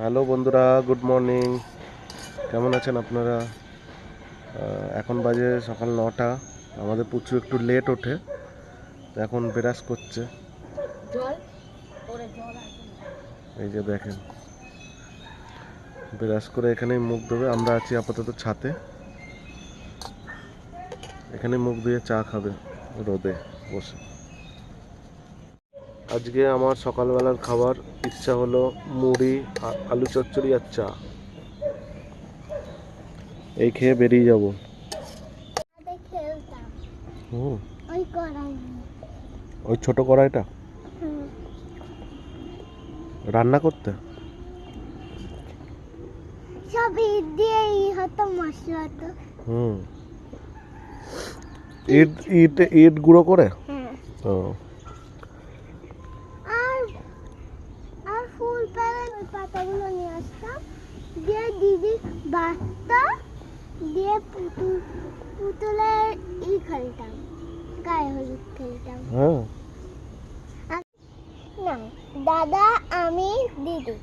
Hello বন্ধুরা, good morning. কেমন আছেন আপনারা? এখন বাজে সকাল 9টা। আমাদের পুচু একটু লেট ওঠে, এখন ব্রাশ করছে। এই যে দেখেন, ব্রাশ করে এখানেই মুখ ধোবে। আমরা আছি আপাতত ছাতে, এখানে মুখ ধুয়ে চা খাবে রোদে বসে। আজকে আমার সকালবেলার খাবার ইচ্ছা হলো মুড়ি, আলু চচ্চড়ি আর চা। এই খেয়ে বেরিয়ে যাব। হুম, ওই ছোট কড়াইটা রান্না করতে সব ইট দিয়েই হতো, মশলা হতো। হুম, ইট ইট ইট গুঁড়ো করে। ও, আর আর ফুল পেলে ওই পাতাগুলো নিয়ে আসতাম, দিয়ে দিদি বাঁধতো, দিয়ে পুতুলের খেলতাম, গায়ে হলুদ খেলতাম। হ্যাঁ, না, দাদা, আমি, দিদি,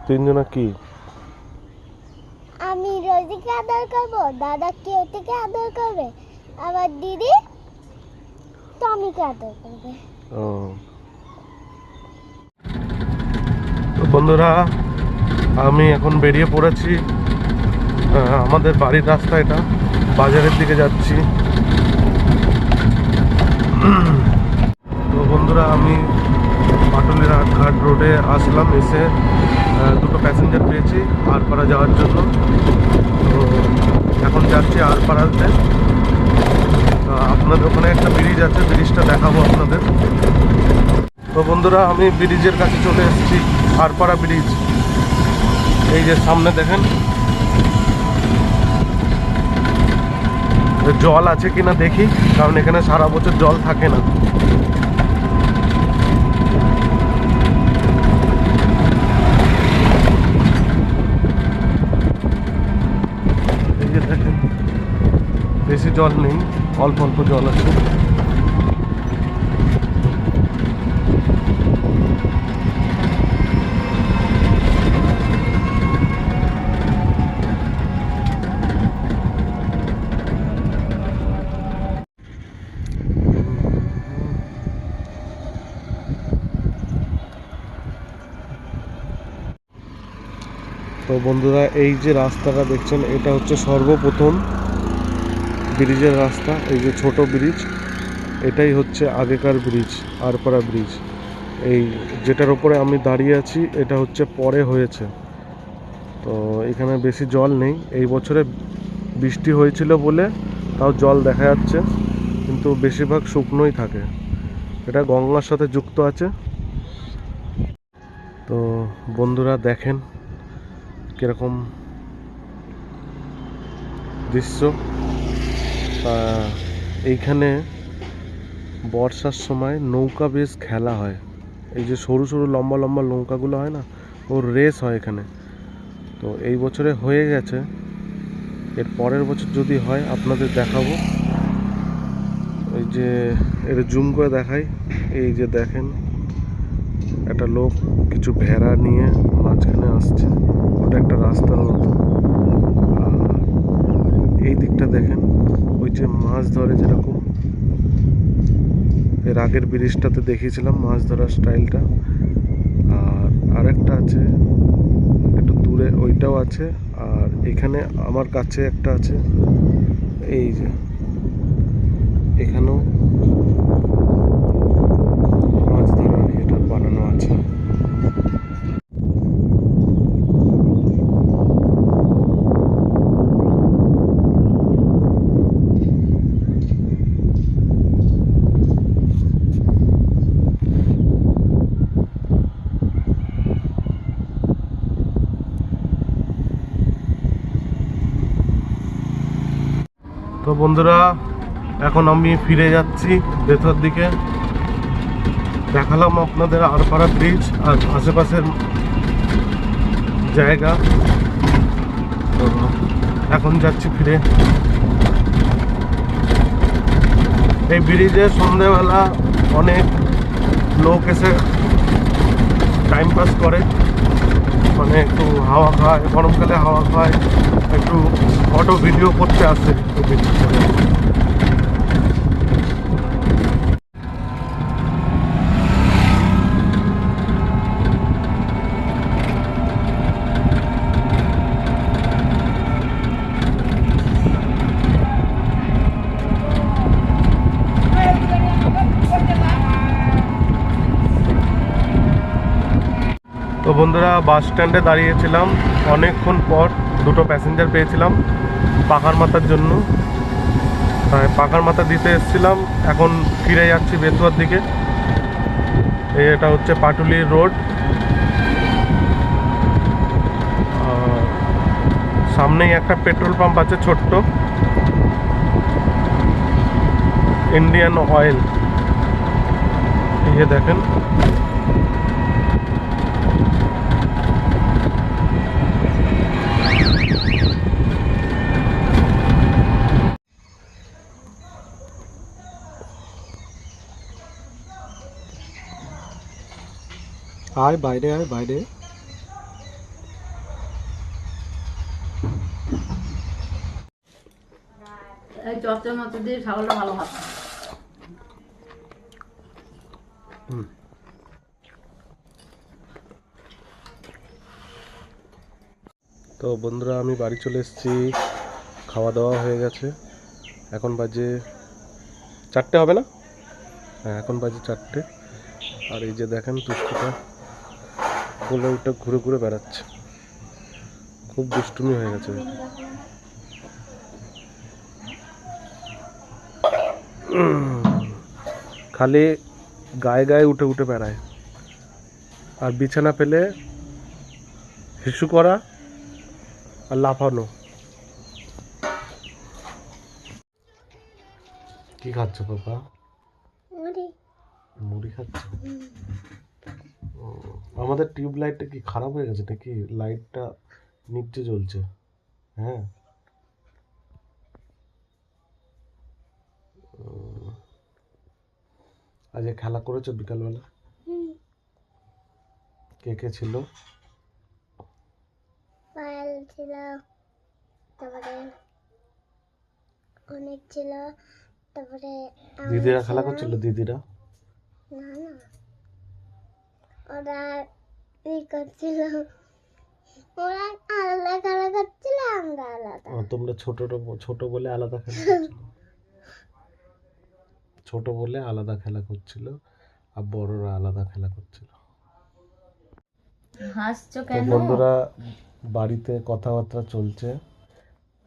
তিনজনা কি? আমি রোজিকে আদর করবো, দাদা কেউটিকে আদর করবে, আবার দিদি টমিকে আদর করবে। ও, তো বন্ধুরা, আমি এখন বেরিয়ে পড়েছি। আমাদের বাড়ির রাস্তা এটা, বাজারের দিকে যাচ্ছি। তো বন্ধুরা, আমি পাটুলির ঘাট রোডে আসলাম, এসে দুটো প্যাসেঞ্জার পেয়েছি আরপাড়া যাওয়ার জন্য। তো এখন যাচ্ছি আরপাড়াতে। আপনাদের ওখানে একটা ব্রিজ আছে, ব্রিজটা দেখাবো আপনাদের। তো বন্ধুরা, আমি ব্রিজের কাছে চলে এসেছি, আরপাড়া ব্রিজ। এই যে সামনে দেখেন, জল আছে কিনা দেখি, কারণ এখানে সারা বছর জল থাকে না। এই যে দেখেন, বেশি জল নেই, অল্প অল্প জল আছে। তো বন্ধুরা, এই যে রাস্তাটা দেখছেন, এটা হচ্ছে সর্বপ্রথম ব্রিজের রাস্তা। এই যে ছোট ব্রিজ, এটাই হচ্ছে আগেকার ব্রিজ, আরপাড়া ব্রিজ। এই যেটার উপরে আমি দাঁড়িয়ে আছি, এটা হচ্ছে পরে হয়েছে। তো এখানে বেশি জল নেই, এই বছরে বৃষ্টি হয়েছিল বলে তাও জল দেখা যাচ্ছে, কিন্তু বেশিরভাগ শুকনোই থাকে। এটা গঙ্গার সাথে যুক্ত আছে। তো বন্ধুরা দেখেন কীরকম দৃশ্য। এইখানে বর্ষার সময় নৌকা বেশ খেলা হয়। এই যে সরু সরু লম্বা লম্বা নৌকাগুলো হয় না, ওর রেস হয় এখানে। তো এই বছরে হয়ে গেছে, এর পরের বছর যদি হয় আপনাদের দেখাবো। এই যে এটা জুম করে দেখাই, এই যে দেখেন একটা লোক কিছু ভেড়া নিয়ে মাঝখানে আসছে, ওটা একটা রাস্তার মতো। আর এই দিকটা দেখেন, ওই যে মাছ ধরে, যেরকম এর আগের ব্রিজটাতে দেখিয়েছিলাম মাছ ধরার স্টাইলটা। আর আরেকটা আছে একটু দূরে, ওইটাও আছে। আর এখানে আমার কাছে একটা আছে, এই যে এখানেও মাছ ধরার এটা বানানো আছে। তো বন্ধুরা, এখন আমি ফিরে যাচ্ছি ভেতর দিকে। দেখালাম আপনাদের আরপাড়া ব্রিজ আর আশেপাশের জায়গা। তো এখন যাচ্ছি ফিরে। এই ব্রিজে সন্ধ্যেবেলা অনেক লোক এসে টাইম পাস করে, মানে একটু হাওয়া খায়, গরমকালে হাওয়া খায়, একটু ফটো ভিডিও করতে আসে, একটু ভিডিও করে। তো বন্ধুরা বাস স্ট্যান্ডে দাঁড়িয়েছিলাম অনেকক্ষণ পর, দুটো প্যাসেঞ্জার পেয়েছিলাম পাখার মাথার জন্য, তাই পাখার মাথা দিতে এসেছিলাম। এখন ফিরে যাচ্ছি বেতুয়ার দিকে। এটা হচ্ছে পাটুলি রোড, সামনেই একটা পেট্রোল পাম্প আছে ছোট্ট, ইন্ডিয়ান অয়েল। এই যে দেখেন, আয় বাইরে, আয় বাইরে। এই চর্চার মধ্যে দিয়ে ছাগলটা ভালো হয়। তো বন্ধুরা আমি বাড়ি চলে এসেছি, খাওয়া দাওয়া হয়ে গেছে। এখন বাজে 4টে হবে না? হ্যাঁ এখন বাজে 4টে। আর এই যে দেখেন তুষ্টিটা কোলে উঠে ঘুরে ঘুরে বেড়াচ্ছে, খুব দুষ্টুমি হয়ে গেছে। খালি গায়ে গায়ে উঠে উঠে বেড়ায়, আর বিছানা পেলে হিসু করা আর লাফানো। কি খাচ্ছ বাবা? মুড়ি খাচ্ছ? আমাদের টিউব লাইটটা কি খারাপ হয়ে গেছে নাকি? লাইটটা নিচে জ্বলছে। হ্যাঁ আজ খেলা করেছো বিকালবেলা? কে কে ছিল? পায়েল ছিল, তারপরে অনেক ছিল, তারপরে দিদিরা খেলা করছিল? দিদিরা না না, ওরা করছিল, ওরা আলাদা খেলা করছিল, আমরা আলাদা। তোমরা ছোট বলে আলাদা খেলা করছিল, ছোট বলে আলাদা খেলা করছিল, আর বড়রা আলাদা খেলা করছিল। হাসছো তো কেন? বন্ধুরা বাড়িতে কথাবার্তা চলছে,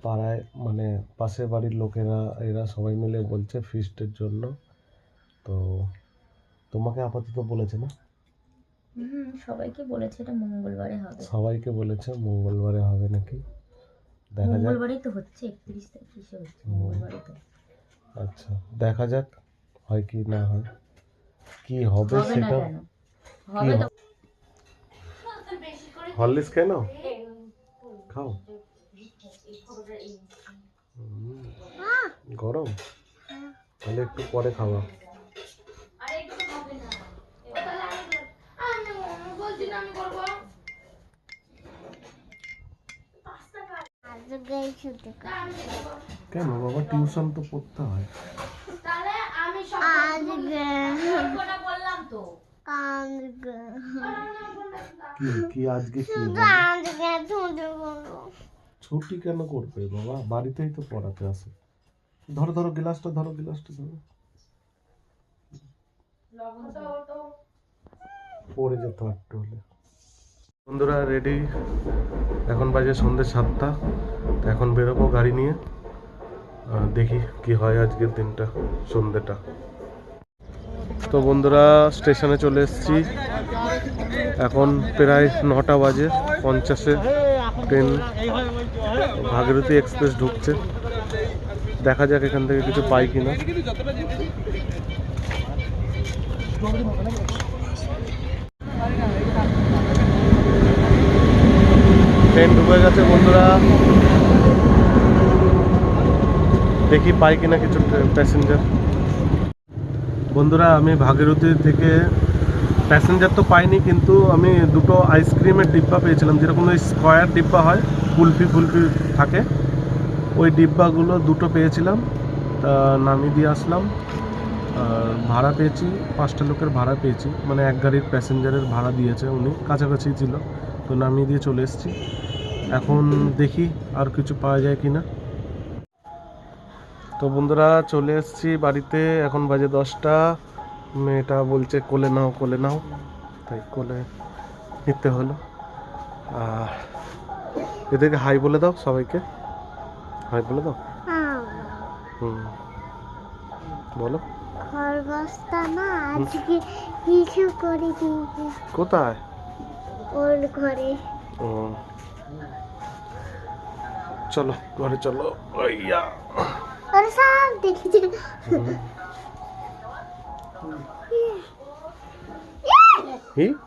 পাড়ায় মানে পাশের বাড়ির লোকেরা এরা সবাই মিলে বলছে ফিস্টের জন্য। তো তোমাকে আপাতত বলেছে না? সবাইকে বলেছে এটা মঙ্গলবারে হবে। সবাইকে বলেছে মঙ্গলবারে হবে নাকি, দেখা যাক। মঙ্গলবারই তো হচ্ছে, 31 তারিখে হচ্ছে মঙ্গলবারই তো। আচ্ছা দেখা যাক হয় কি না হয়, কি হবে হবে না সেটা। কেন? হবে তো। হরলিক্স খেয়ে নাও, খাও। গরম তাহলে একটু পরে খাওয়া। কেন বাবা, টিউশন তো পড়তে হয়। কি আজকে কি ছুটি কেন করবে বাবা, বাড়িতেই তো পড়াতে আসে। ধরো ধরো গ্লাসটা, ধরো গ্লাসটা ধরো, পড়ে যেত একটু হলে। বন্ধুরা রেডি, এখন বাজে সন্ধ্যে 7টা। তো এখন বেরোবো গাড়ি নিয়ে, দেখি কি হয় আজকের দিনটা, সন্ধ্যেটা। তো বন্ধুরা স্টেশনে চলে এসেছি, এখন প্রায় 9টা বাজে 50-এ ট্রেন ভাগীরথী এক্সপ্রেস ঢুকছে। দেখা যাক এখান থেকে কিছু পাই কিনা। ট্রেন ঢুকে গেছে বন্ধুরা, দেখি পাই কিনা কিছু প্যাসেঞ্জার। বন্ধুরা আমি ভাগীরথী থেকে প্যাসেঞ্জার তো পাইনি, কিন্তু আমি দুটো আইসক্রিমের ডিব্বা পেয়েছিলাম, যেরকম ওই স্কোয়ার ডিব্বা হয়, কুলফি ফুলফি থাকে, ওই ডিব্বাগুলো দুটো পেয়েছিলাম। তা নামিয়ে দিয়ে আসলাম। আর ভাড়া পেয়েছি, 5টা লোকের ভাড়া পেয়েছি, মানে এক গাড়ির প্যাসেঞ্জারের ভাড়া দিয়েছে উনি, কাছাকাছি ছিল, তো নামিয়ে দিয়ে চলে এসেছি। এখন দেখি আর কিছু পাওয়া যায় কি না। তো বন্ধুরা চলে এসেছি বাড়িতে, এখন বাজে 10টা। মেয়েটা বলছে কোলে নাও কোলে নাও, তাই কোলে নিতে হলো। আর এদেরকে হাই বলে দাও, সবাইকে হাই বলে দাও। হুম, বলো। খরগোশটা না আজকে কিছু করে দিয়েছে কোথায়? ওর ঘরে। ও, চলো ঘরে চলো। ওইয়া আর সব দেখেছি।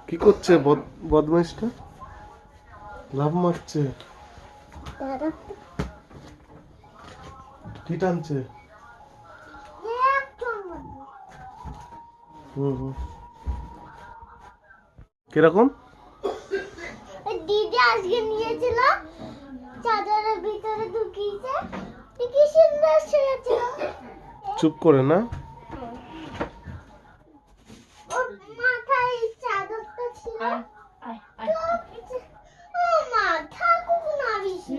কি করছে বদমাইশটা? লাভ মারছে, দাদা কি টানছে? কিরকম? দিদি আজকে নিয়েছিল, চাদরের ভিতরে ঢুকিয়েছে, কি সুন্দর ছেড়েছিল। চুপ করে না। ওর মাথায় এই চাদরটা ছিল। ও মা থাকুক না,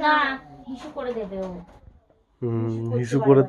না হিসু করে দেবে ও। হিসু করে